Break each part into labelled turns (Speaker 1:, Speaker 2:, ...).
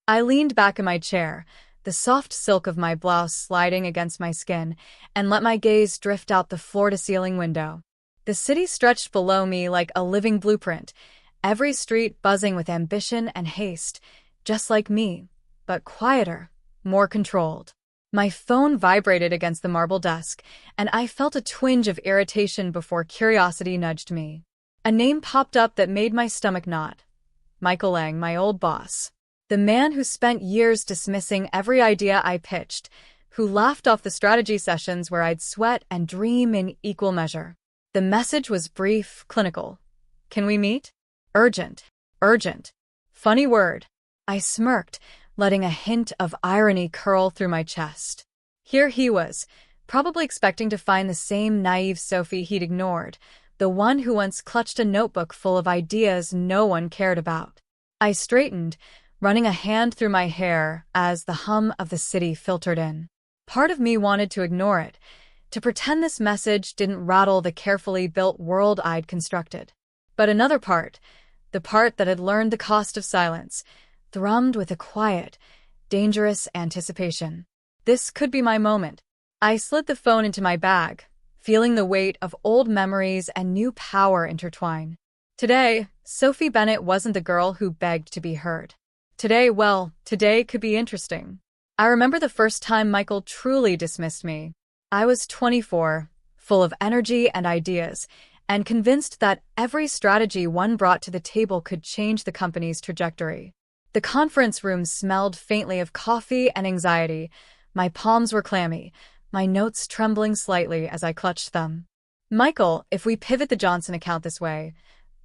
Speaker 1: I leaned back in my chair, the soft silk of my blouse sliding against my skin, and let my gaze drift out the floor-to-ceiling window. The city stretched below me like a living blueprint, every street buzzing with ambition and haste, just like me, but quieter, more controlled. My phone vibrated against the marble desk, and I felt a twinge of irritation before curiosity nudged me. A name popped up that made my stomach knot. Michael Lang, my old boss. The man who spent years dismissing every idea I pitched, who laughed off the strategy sessions where I'd sweat and dream in equal measure. The message was brief, clinical. Can we meet? Urgent. Urgent. Funny word. I smirked, letting a hint of irony curl through my chest. Here he was, probably expecting to find the same naive Sophie he'd ignored, the one who once clutched a notebook full of ideas no one cared about. I straightened, running a hand through my hair as the hum of the city filtered in. Part of me wanted to ignore it, to pretend this message didn't rattle the carefully built world I'd constructed. But another part, the part that had learned the cost of silence, thrummed with a quiet, dangerous anticipation. This could be my moment. I slid the phone into my bag, feeling the weight of old memories and new power intertwine. Today, Sophie Bennett wasn't the girl who begged to be heard. Today could be interesting. I remember the first time Michael truly dismissed me. I was 24, full of energy and ideas, and convinced that every strategy one brought to the table could change the company's trajectory. The conference room smelled faintly of coffee and anxiety. My palms were clammy, my notes trembling slightly as I clutched them. Michael, if we pivot the Johnson account this way,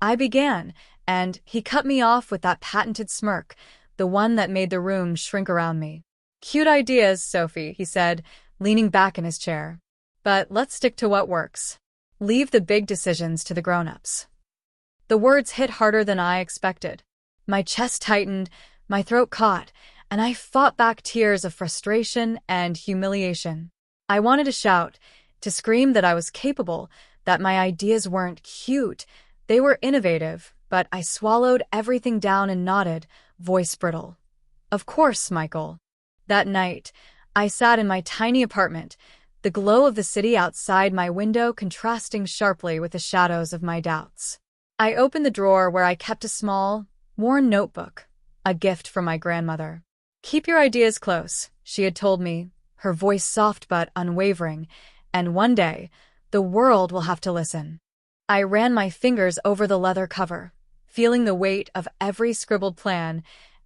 Speaker 1: I began, and he cut me off with that patented smirk, the one that made the room shrink around me. Cute ideas, Sophie, he said, leaning back in his chair. But let's stick to what works. Leave the big decisions to the grown-ups. The words hit harder than I expected. My chest tightened, my throat caught, and I fought back tears of frustration and humiliation. I wanted to shout, to scream that I was capable, that my ideas weren't cute, they were innovative, but I swallowed everything down and nodded, voice brittle. Of course, Michael. That night, I sat in my tiny apartment, the glow of the city outside my window contrasting sharply with the shadows of my doubts. I opened the drawer where I kept a small, worn notebook, a gift from my grandmother. Keep your ideas close, she had told me, her voice soft but unwavering, and one day, the world will have to listen. I ran my fingers over the leather cover, feeling the weight of every scribbled plan,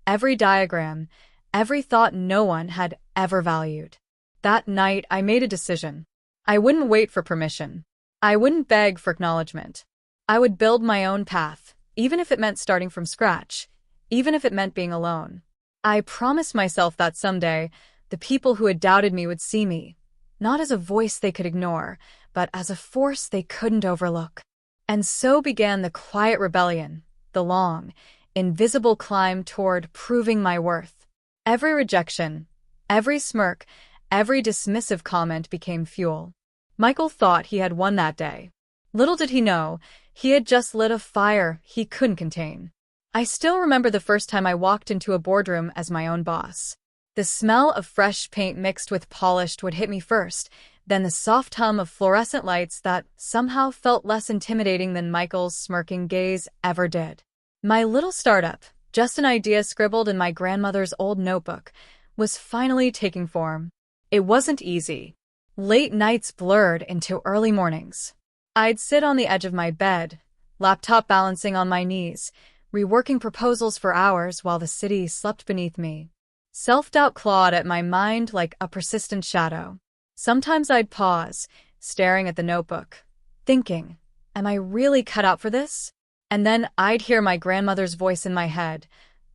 Speaker 1: every diagram, every thought no one had ever valued. That night, I made a decision. I wouldn't wait for permission. I wouldn't beg for acknowledgement. I would build my own path, even if it meant starting from scratch, even if it meant being alone. I promised myself that someday, the people who had doubted me would see me, not as a voice they could ignore, but as a force they couldn't overlook. And so began the quiet rebellion, the long, invisible climb toward proving my worth. Every rejection, every smirk, every dismissive comment became fuel. Michael thought he had won that day. Little did he know, he had just lit a fire he couldn't contain. I still remember the first time I walked into a boardroom as my own boss. The smell of fresh paint mixed with polished would hit me first, then the soft hum of fluorescent lights that somehow felt less intimidating than Michael's smirking gaze ever did. My little startup, just an idea scribbled in my grandmother's old notebook, was finally taking form. It wasn't easy. Late nights blurred into early mornings. I'd sit on the edge of my bed, laptop balancing on my knees, reworking proposals for hours while the city slept beneath me. Self-doubt clawed at my mind like a persistent shadow. Sometimes I'd pause, staring at the notebook, thinking, am I really cut out for this? And then I'd hear my grandmother's voice in my head,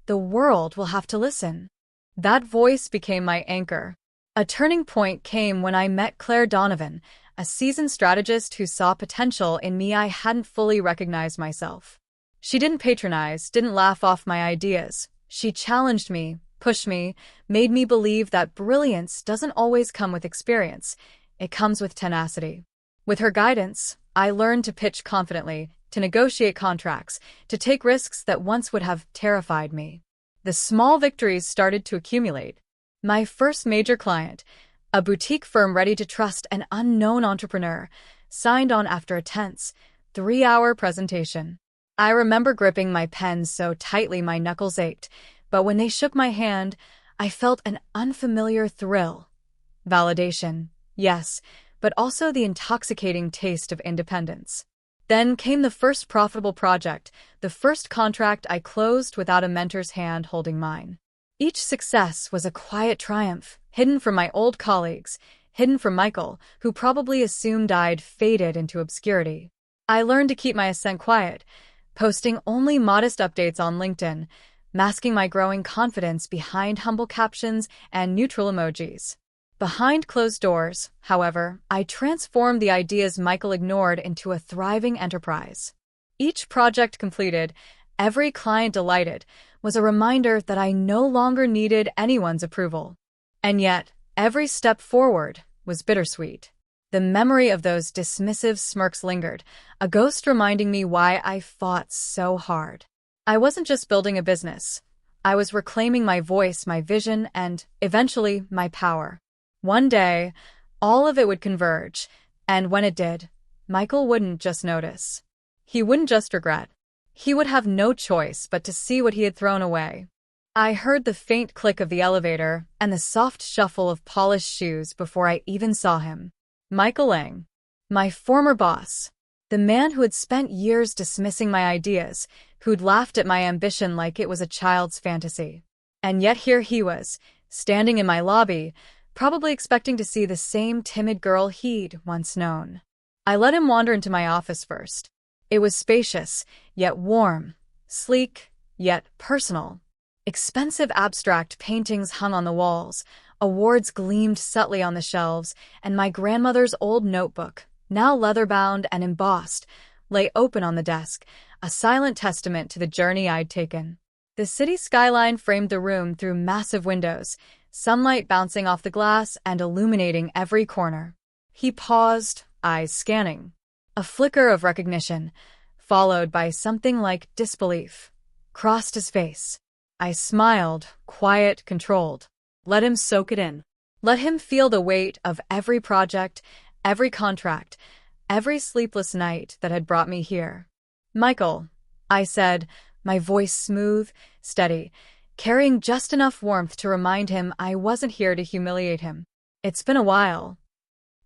Speaker 1: the world will have to listen. That voice became my anchor. A turning point came when I met Claire Donovan, a seasoned strategist who saw potential in me I hadn't fully recognized myself. She didn't patronize, didn't laugh off my ideas. She challenged me, pushed me, made me believe that brilliance doesn't always come with experience. It comes with tenacity. With her guidance, I learned to pitch confidently, to negotiate contracts, to take risks that once would have terrified me. The small victories started to accumulate. My first major client, a boutique firm ready to trust an unknown entrepreneur, signed on after a tense, 3-hour presentation. I remember gripping my pen so tightly my knuckles ached, but when they shook my hand, I felt an unfamiliar thrill. Validation, yes, but also the intoxicating taste of independence. Then came the first profitable project, the first contract I closed without a mentor's hand holding mine. Each success was a quiet triumph, hidden from my old colleagues, hidden from Michael, who probably assumed I'd faded into obscurity. I learned to keep my ascent quiet, posting only modest updates on LinkedIn, masking my growing confidence behind humble captions and neutral emojis. Behind closed doors, however, I transformed the ideas Michael ignored into a thriving enterprise. Each project completed, every client delighted, was a reminder that I no longer needed anyone's approval. And yet, every step forward was bittersweet. The memory of those dismissive smirks lingered, a ghost reminding me why I fought so hard. I wasn't just building a business. I was reclaiming my voice, my vision, and, eventually, my power. One day, all of it would converge, and when it did, Michael wouldn't just notice. He wouldn't just regret. He would have no choice but to see what he had thrown away. I heard the faint click of the elevator and the soft shuffle of polished shoes before I even saw him. Michael Lang, my former boss, the man who had spent years dismissing my ideas, who'd laughed at my ambition like it was a child's fantasy. And yet here he was, standing in my lobby, probably expecting to see the same timid girl he'd once known. I let him wander into my office first. It was spacious, yet warm, sleek, yet personal. Expensive abstract paintings hung on the walls, awards gleamed subtly on the shelves, and my grandmother's old notebook, now leather-bound and embossed, lay open on the desk, a silent testament to the journey I'd taken. The city skyline framed the room through massive windows, sunlight bouncing off the glass and illuminating every corner. He paused, eyes scanning. A flicker of recognition, followed by something like disbelief, crossed his face. I smiled, quiet, controlled. Let him soak it in. Let him feel the weight of every project, every contract, every sleepless night that had brought me here. Michael, I said, my voice smooth, steady, carrying just enough warmth to remind him I wasn't here to humiliate him. It's been a while.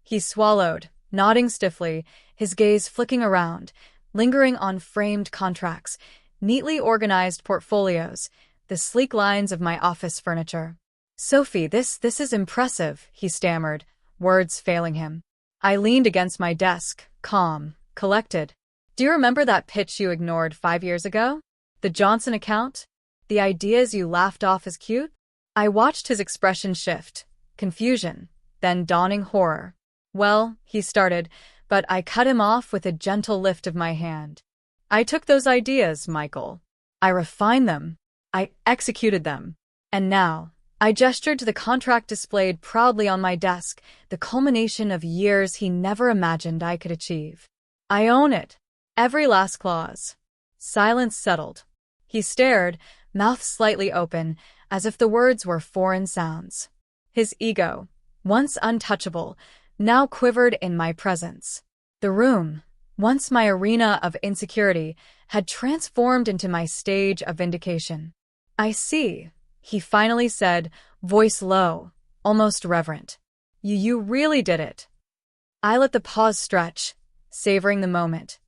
Speaker 1: He swallowed, nodding stiffly, his gaze flicking around, lingering on framed contracts, neatly organized portfolios, the sleek lines of my office furniture. Sophie, this is impressive, he stammered, words failing him. I leaned against my desk, calm, collected. Do you remember that pitch you ignored 5 years ago? The Johnson account? The ideas you laughed off as cute? I watched his expression shift, confusion, then dawning horror. Well, he started, but I cut him off with a gentle lift of my hand. I took those ideas, Michael. I refined them. I executed them. And now, I gestured to the contract displayed proudly on my desk, the culmination of years he never imagined I could achieve. I own it. Every last clause. Silence settled. He stared, mouth slightly open, as if the words were foreign sounds. His ego, once untouchable, now quivered in my presence. The room, once my arena of insecurity, had transformed into my stage of vindication. I see, he finally said, voice low, almost reverent. You really did it. I let the pause stretch, savoring the moment.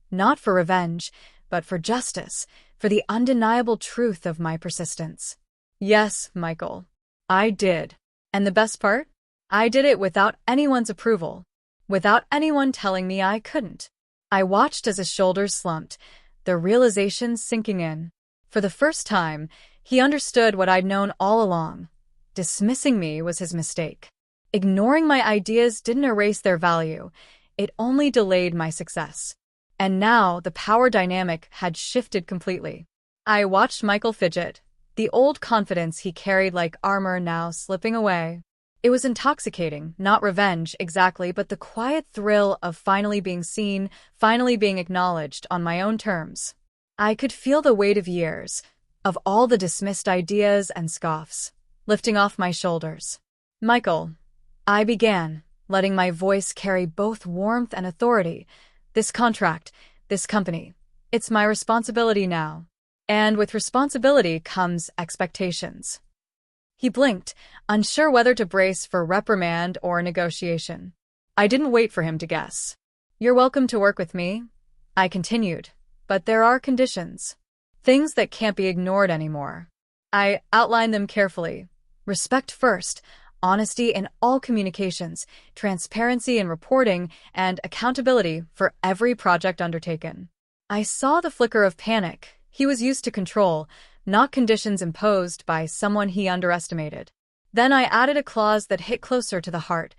Speaker 1: Not for revenge, but for justice, for the undeniable truth of my persistence. Yes, Michael, I did. And the best part? I did it without anyone's approval, without anyone telling me I couldn't. I watched as his shoulders slumped, the realization sinking in. For the first time, he understood what I'd known all along. Dismissing me was his mistake. Ignoring my ideas didn't erase their value. It only delayed my success. And now the power dynamic had shifted completely. I watched Michael fidget, the old confidence he carried like armor now slipping away. It was intoxicating, not revenge exactly, but the quiet thrill of finally being seen, finally being acknowledged on my own terms. I could feel the weight of years, of all the dismissed ideas and scoffs, lifting off my shoulders. Michael, I began, letting my voice carry both warmth and authority. This contract, this company, it's my responsibility now. And with responsibility comes expectations. He blinked, unsure whether to brace for reprimand or negotiation. I didn't wait for him to guess. You're welcome to work with me, I continued, but there are conditions. Things that can't be ignored anymore. I outlined them carefully. Respect first, honesty in all communications, transparency in reporting, and accountability for every project undertaken. I saw the flicker of panic. He was used to control, not conditions imposed by someone he underestimated. Then I added a clause that hit closer to the heart.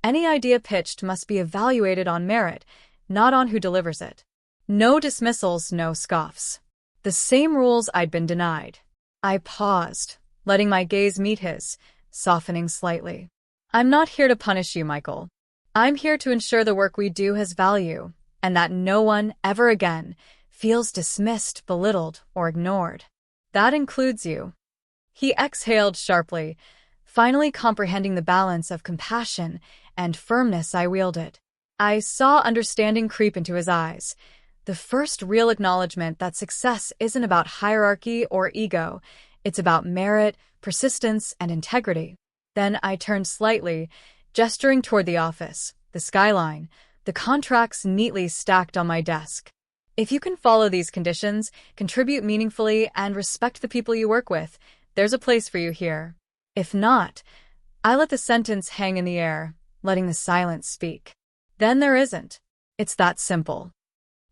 Speaker 1: Any idea pitched must be evaluated on merit, not on who delivers it. No dismissals, no scoffs. The same rules I'd been denied. I paused, letting my gaze meet his, softening slightly. I'm not here to punish you, Michael. I'm here to ensure the work we do has value, and that no one, ever again, feels dismissed, belittled, or ignored. That includes you. He exhaled sharply, finally comprehending the balance of compassion and firmness I wielded. I saw understanding creep into his eyes, the first real acknowledgement that success isn't about hierarchy or ego, it's about merit, persistence, and integrity. Then I turned slightly, gesturing toward the office, the skyline, the contracts neatly stacked on my desk. If you can follow these conditions, contribute meaningfully, and respect the people you work with, there's a place for you here. If not, I let the sentence hang in the air, letting the silence speak. Then there isn't. It's that simple.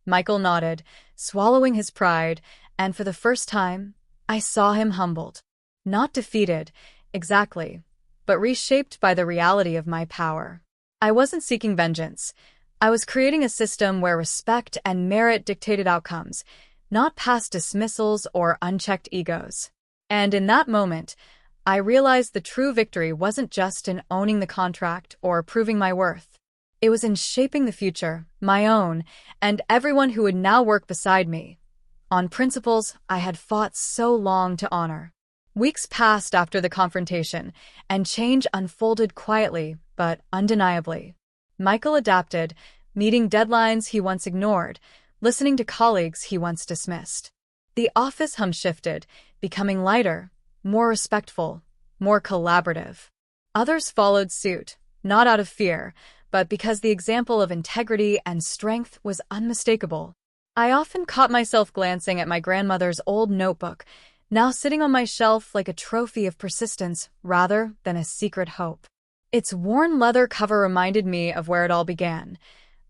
Speaker 1: Michael nodded, swallowing his pride, and for the first time, I saw him humbled. Not defeated, exactly, but reshaped by the reality of my power. I wasn't seeking vengeance. I was creating a system where respect and merit dictated outcomes, not past dismissals or unchecked egos. And in that moment, I realized the true victory wasn't just in owning the contract or proving my worth. It was in shaping the future, my own, and everyone who would now work beside me, on principles I had fought so long to honor. Weeks passed after the confrontation, and change unfolded quietly but undeniably. Michael adapted, meeting deadlines he once ignored, listening to colleagues he once dismissed. The office hum shifted, becoming lighter, more respectful, more collaborative. Others followed suit, not out of fear, but because the example of integrity and strength was unmistakable. I often caught myself glancing at my grandmother's old notebook, now sitting on my shelf like a trophy of persistence rather than a secret hope. Its worn leather cover reminded me of where it all began,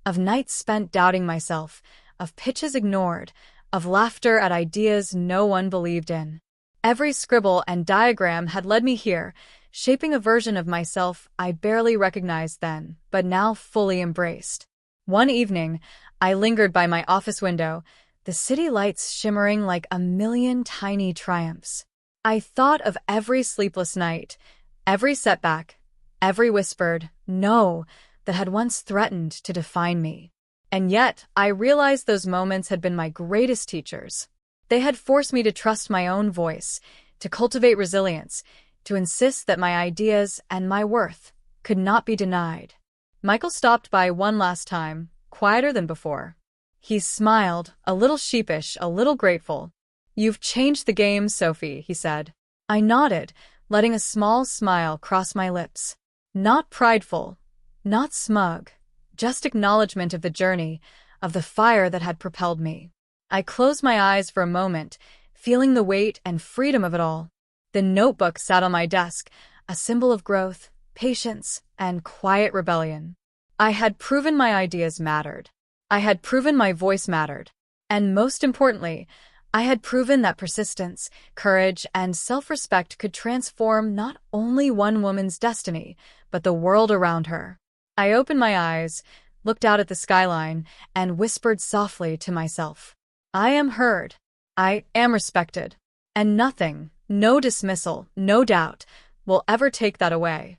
Speaker 1: of nights spent doubting myself, of pitches ignored, of laughter at ideas no one believed in. Every scribble and diagram had led me here, shaping a version of myself I barely recognized then, but now fully embraced. One evening, I lingered by my office window, the city lights shimmering like a million tiny triumphs. I thought of every sleepless night, every setback, every whispered "no" that had once threatened to define me. And yet, I realized those moments had been my greatest teachers. They had forced me to trust my own voice, to cultivate resilience, to insist that my ideas and my worth could not be denied. Michael stopped by one last time, quieter than before. He smiled, a little sheepish, a little grateful. "You've changed the game, Sophie," he said. I nodded, letting a small smile cross my lips. Not prideful, not smug, just acknowledgement of the journey, of the fire that had propelled me. I closed my eyes for a moment, feeling the weight and freedom of it all. The notebook sat on my desk, a symbol of growth, patience, and quiet rebellion. I had proven my ideas mattered. I had proven my voice mattered. And most importantly, I had proven that persistence, courage, and self-respect could transform not only one woman's destiny, but the world around her. I opened my eyes, looked out at the skyline, and whispered softly to myself, I am heard. I am respected. And nothing, no dismissal, no doubt, will ever take that away.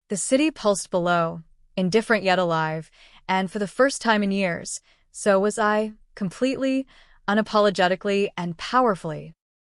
Speaker 1: The city pulsed below, indifferent yet alive, and for the first time in years, so was I, completely, unapologetically, and powerfully.